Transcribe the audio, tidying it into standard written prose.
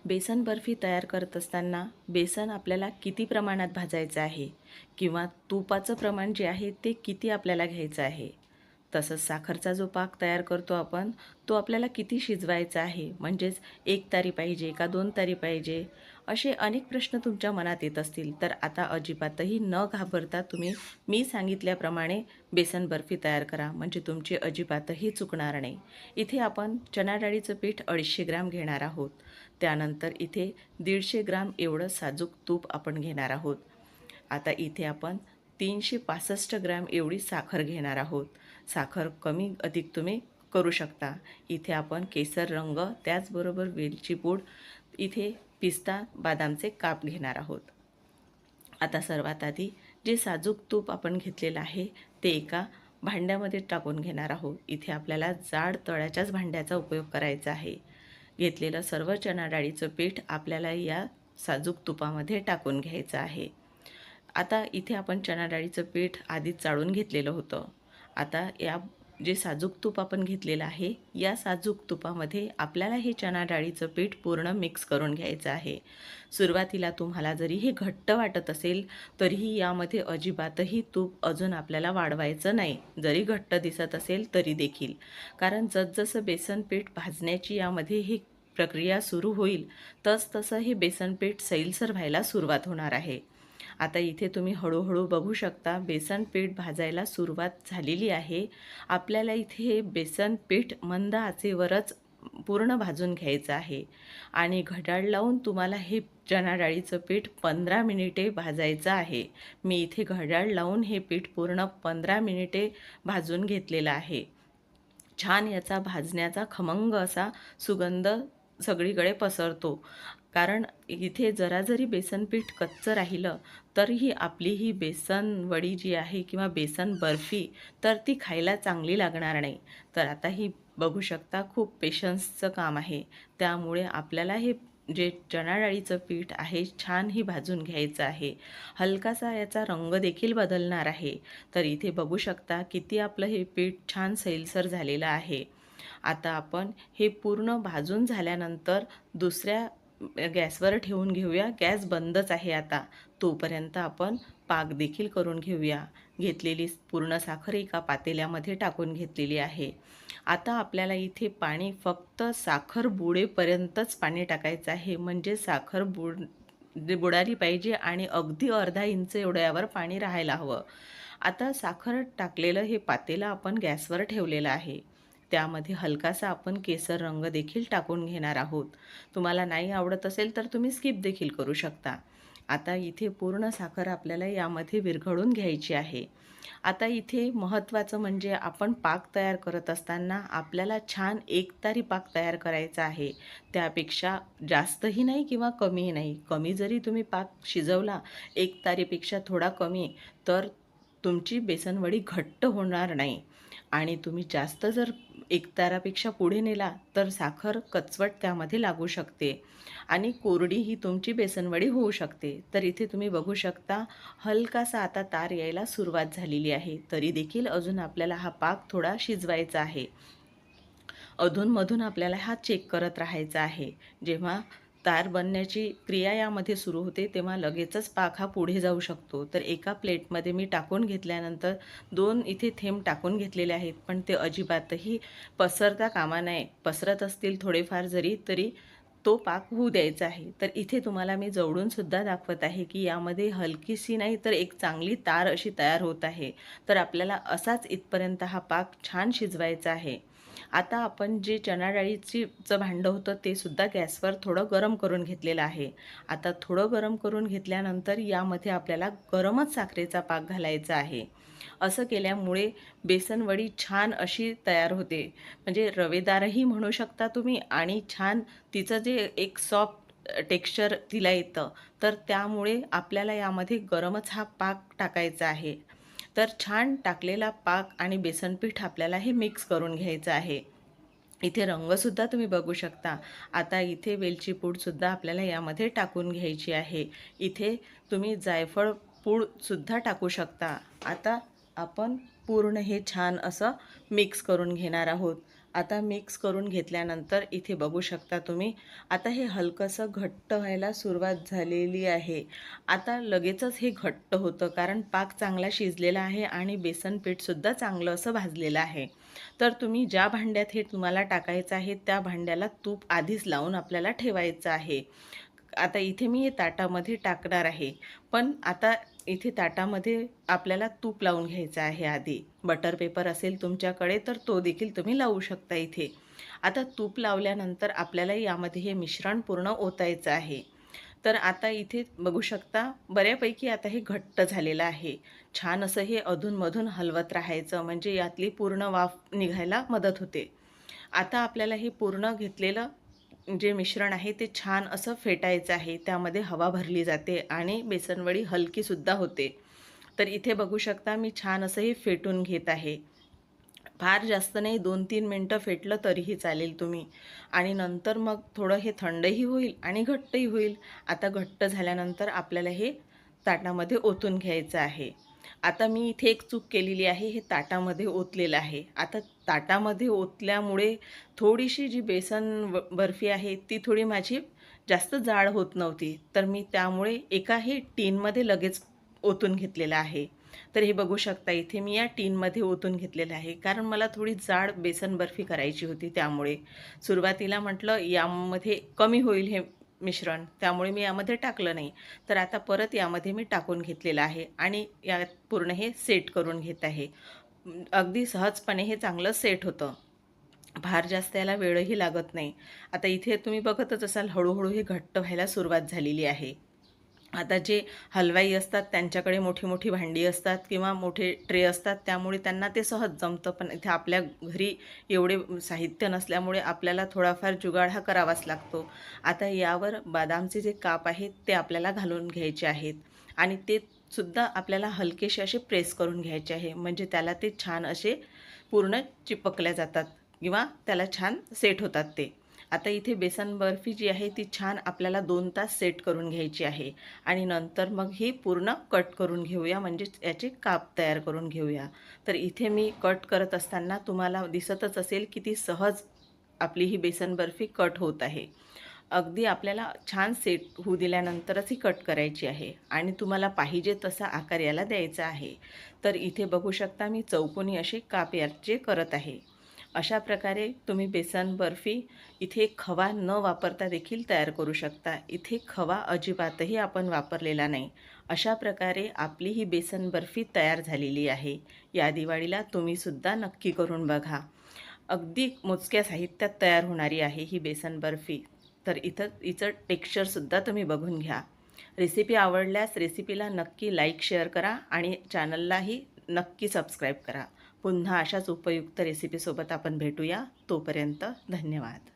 बेसन बर्फी तयार करत असताना बेसन आपल्याला किती प्रमाणात भाजायचं आहे किंवा तुपाचं प्रमाण जे आहे ते किती आपल्याला घ्यायचं आहे, तसंच साखरचा जो पाक तयार करतो आपण तो आपल्याला किती शिजवायचा आहे, म्हणजेच 1 तारी पाहिजे का 2 तारी पाहिजे, असे अनेक प्रश्न तुमच्या मनात येत असतील. तर आता अजिबातही न घाबरता तुम्ही मी सांगितल्याप्रमाणे बेसन बर्फी तयार करा, म्हणजे तुमची अजिबातही चुकणार नाही. इथे आपण चणा डाळीचं पीठ 250 ग्राम घेणार आहोत. त्यानंतर इथे 150 ग्राम एवढं साजूक तूप आपण घेणार आहोत. आता इथे आपण 365 ग्राम एवढी साखर घेणार आहोत. साखर कमी अधिक तुम्ही करू शकता. इथे आपण केसर रंग, त्याचबरोबर वेलची पूड, इथे पिस्ता बदामचे काप घेणार आहोत. आता सर्वात आधी जे साजूक तूप आपण घेतलेलं आहे ते एका भांड्यामध्ये टाकून घेणार आहोत. इथे आपल्याला जाड तळ्याच्याच भांड्याचा उपयोग करायचा आहे. घेतलेलं सर्व चणा डाळीचं पीठ आपल्याला या साजूक तुपामध्ये टाकून घ्यायचं आहे. आता इथे आपण चणा डाळीचं पीठ आधीच चाळून घेतलेलं होतं. आता या जे साजूक तूप आपण घेतलेलं आहे या साजूक तुपामध्ये आपल्याला हे चणा डाळीचं पीठ पूर्ण मिक्स करून घ्यायचं आहे. सुरुवातीला तुम्हाला जरी हे घट्ट वाटत असेल तरीही यामध्ये अजिबातही तूप अजून आपल्याला वाढवायचं नाही, जरी घट्ट दिसत असेल तरी देखील. कारण जसजसं बेसन पीठ भाजण्याची यामध्ये ही प्रक्रिया सुरू होईल तसतसं हे बेसन पीठ सैलसर व्हायला सुरुवात होणार आहे. आता इथे तुम्ही हळूहळू बघू शकता बेसन पीठ भाजायला सुरुवात झालेली आहे. आपल्याला इथे हे बेसन पीठ मंद आचेवरच पूर्ण भाजून घ्यायचं आहे आणि घड्याळ लावून तुम्हाला हे चणा डाळीचं पीठ 15 मिनिटे भाजायचं आहे. मी इथे घड्याळ लावून हे पीठ पूर्ण 15 मिनिटे भाजून घेतलेलं आहे. छान याचा भाजण्याचा खमंग असा सुगंध सगळीकडे पसरतो. कारण इथे जरा जरी बेसन पीठ कच्चं राहिलं तरीही आपली ही बेसन वडी जी आहे किंवा बेसन बर्फी तर ती खायला चांगली लागणार नाही. तर आता ही बघू शकता खूप पेशन्सचं काम आहे. त्यामुळे आपल्याला हे जे चणा डाळीचं पीठ आहे छानही भाजून घ्यायचं आहे. हलकासा याचा रंग देखील बदलणार आहे. तर इथे बघू शकता किती आपलं हे पीठ छान सैलसर झालेलं आहे. आता आपण हे पूर्ण भाजून झाल्यानंतर दुसऱ्या गॅसवर ठेवून घेऊया. गॅस बंदच आहे आता. तोपर्यंत आपण पाक देखील करून घेऊया. घेतलेली पूर्ण साखर एका पातेल्यामध्ये टाकून घेतलेली आहे. आता आपल्याला इथे पाणी फक्त साखर बुडेपर्यंतच पाणी टाकायचं आहे, म्हणजे साखर बुडाली पाहिजे आणि अगदी अर्धा इंच एवढं यावर पाणी राहायला हवं. आता साखर टाकलेलं हे पातेलं आपण गॅसवर ठेवलेलं आहे. त्यामध्ये हलकासा आपण केसर रंग देखील टाकून घेणार आहोत. तुम्हाला नाही आवडत असेल तर तुम्ही स्किप देखील करू शकता. आता इथे पूर्ण साखर आपल्याला यामध्ये विरघळून घ्यायची आहे. आता इथे महत्त्वाचं म्हणजे आपण पाक तयार करत असताना आपल्याला छान एकतारी पाक तयार करायचा आहे. त्यापेक्षा जास्तही नाही किंवा कमीही नाही. कमी जरी तुम्ही पाक शिजवला एकतारीपेक्षा थोडा कमी, तर तुमची बेसनवडी घट्ट होणार नाही. आणि तुम्ही जास्त जर एकतारापेक्षा पुढे नेला तर साखर कचवट त्यामध्ये लागू शकते आणि कोरडी ही तुमची बेसनवडी होऊ शकते. तर इथे तुम्ही बघू शकता हलकासा आता तार यायला सुरुवात झालेली आहे. तरी देखील अजून आपल्याला हा पाक थोडा शिजवायचा आहे. अधूनमधून आपल्याला हा चेक करत राहायचा आहे. जेव्हा तार बनण्याची क्रिया यामध्ये सुरू होते तेव्हा लगेचच पाक हा पुढे जाऊ शकतो. तर एका प्लेटमध्ये मी टाकून घेतल्यानंतर 2 इथे थेंब टाकून घेतलेले आहेत, पण ते अजिबातही पसरता कामा नये. पसरत असतील थोडेफार जरी तरी तो पाक होऊ द्यायचा आहे. तर इथे तुम्हाला मी जवळूनसुद्धा दाखवत आहे की यामध्ये हलकीशी नाही तर एक चांगली तार अशी तयार होत आहे. तर आपल्याला असाच इथपर्यंत हा पाक छान शिजवायचा आहे. आता आपण जे चणा डाळीचं भांडं होतं ते सुद्धा गॅसवर थोडं गरम करून घेतलेलं आहे. आता थोडं गरम करून घेतल्यानंतर यामध्ये आपल्याला गरमच साखरेचा पाक घालायचा आहे. असं केल्यामुळे बेसनवडी छान अशी तयार होते, म्हणजे रवेदारही म्हणू शकता तुम्ही आणि छान तिचं जे एक सॉफ्ट टेक्स्चर तिला येतं. तर त्यामुळे आपल्याला यामध्ये गरमच हा पाक टाकायचा आहे. तर छान टाकलेला पाक आणि बेसनपीठ आपल्याला हे मिक्स करून घ्यायचं आहे. इथे रंगसुद्धा तुम्ही बघू शकता. आता इथे वेलची पूडसुद्धा आपल्याला यामध्ये टाकून घ्यायची आहे. इथे तुम्ही जायफळ पूडसुद्धा टाकू शकता. आता आपण पूर्ण हे छान असं मिक्स करून घेणार आहोत. आता मिक्स करून घेतल्यानंतर इथे बघू शकता तुम्ही, आता हे हलकंसं घट्ट व्हायला सुरुवात झालेली आहे. आता लगेचच हे घट्ट होतं, कारण पाक चांगला शिजलेला आहे आणि बेसन पीठसुद्धा चांगलं असं भाजलेलं आहे. तर तुम्ही ज्या भांड्यात हे तुम्हाला टाकायचं आहे त्या भांड्याला तूप आधीच लावून आपल्याला ठेवायचं आहे. आता इथे मी हे ताटामध्ये टाकणार आहे. पण आता इथे ताटामध्ये आपल्याला तूप लावून घ्यायचं आहे आधी. बटर पेपर असेल तुमच्याकडे तर तो देखील तुम्ही लावू शकता इथे. आता तूप लावल्यानंतर आपल्याला यामध्ये हे मिश्रण पूर्ण ओतायचं आहे. तर आता इथे बघू शकता बऱ्यापैकी आता हे घट्ट झालेलं आहे. छान असं हे अधूनमधून हलवत राहायचं, म्हणजे यातली पूर्ण वाफ निघायला मदत होते. आता आपल्याला हे पूर्ण घेतलेलं जे मिश्रण आहे ते छान असं फेटायचं आहे. त्यामध्ये हवा भरली जाते आणि बेसनवडी हलकीसुद्धा होते. तर इथे बघू शकता मी छान असं हे फेटून घेत आहे. फार जास्त नाही, 2-3 मिनटं फेटलं तरीही चालेल तुम्ही. आणि नंतर मग थोडं हे थंडही होईल आणि घट्टही होईल. आता घट्ट झाल्यानंतर आपल्याला हे ताटामध्ये ओतून घ्यायचं आहे. आता मी इथे एक चूक केलेली आहे, हे ताटामध्ये ओतलेलं आहे. आता ताटामध्ये ओतल्यामुळे थोडीशी जी बर्फी आहे ती थोडी माझी जास्त जाड होत नव्हती. तर मी त्यामुळे एका हे टीनमध्ये लगेच ओतून घेतलेलं आहे. तर हे बघू शकता इथे मी या टीनमध्ये ओतून घेतलेलं आहे, कारण मला थोडी जाड बेसन बर्फी करायची होती. त्यामुळे सुरुवातीला म्हटलं यामध्ये कमी होईल हे मिश्रण, त्यामुळे मी यामध्ये टाकलं नाही. तर आता परत यामध्ये मी टाकून घेतलेलं आहे आणि यात पूर्ण हे सेट करून घेत आहे. अगदी सहजपणे हे चांगलं सेट होतं. फार जास्त याला वेळही लागत नाही. आता इथे तुम्ही बघतच असाल हळूहळू हे घट्ट व्हायला सुरुवात झालेली आहे. आता जे हलवाई असतात त्यांच्याकडे मोठी मोठी भांडी असतात किंवा मोठे ट्रे असतात, त्यामुळे त्यांना ते सहज जमतं. पण इथे आपल्या घरी एवढे साहित्य नसल्यामुळे आपल्याला थोडाफार जुगाड हा करावाच लागतो. आता यावर बदामचे जे काप आहेत ते आपल्याला घालून घ्यायचे आहेत आणि ते सुद्धा आपल्याला हलकेसे असे प्रेस करून घ्यायचे आहे, म्हणजे त्याला ते छान असे पूर्ण चिपकल्या जातात किंवा त्याला छान सेट होतात ते. आता इथे बेसन बर्फी जी आहे ती छान आपल्याला 2 तास सेट करून घ्यायची आहे आणि नंतर मग ही पूर्ण कट करून घेऊया, म्हणजे याचे काप तयार करून घेऊया. तर इथे मी कट करत असताना तुम्हाला दिसतच असेल किती सहज आपली ही बेसन बर्फी कट होत आहे. अगदी आपल्याला छान सेट होऊ दिल्यानंतरच ही कट करायची आहे आणि तुम्हाला पाहिजे तसा आकार याला द्यायचा आहे. तर इथे बघू शकता मी चौकोनी असे काप याचे करत आहे. अशा प्रकारे तुम्ही बेसन बर्फी इथे खवा न वापरता देखील तयार करू शकता. इथे खवा अजिबातही आपण वापरलेला नाही. अशा प्रकारे आपली ही बेसन बर्फी तयार झालेली आहे. या दिवाळीला तुम्हीसुद्धा नक्की करून बघा. अगदी मोजक्या साहित्यात तयार होणारी आहे ही बेसन बर्फी. तर हिचं टेक्स्चरसुद्धा तुम्ही बघून घ्या. रेसिपी आवडल्यास रेसिपीला नक्की लाईक, शेअर करा आणि चॅनललाही नक्की सबस्क्राईब करा. पुन्हा अशाच उपयुक्त रेसिपीसोबत आपण भेटूया. तोपर्यंत धन्यवाद.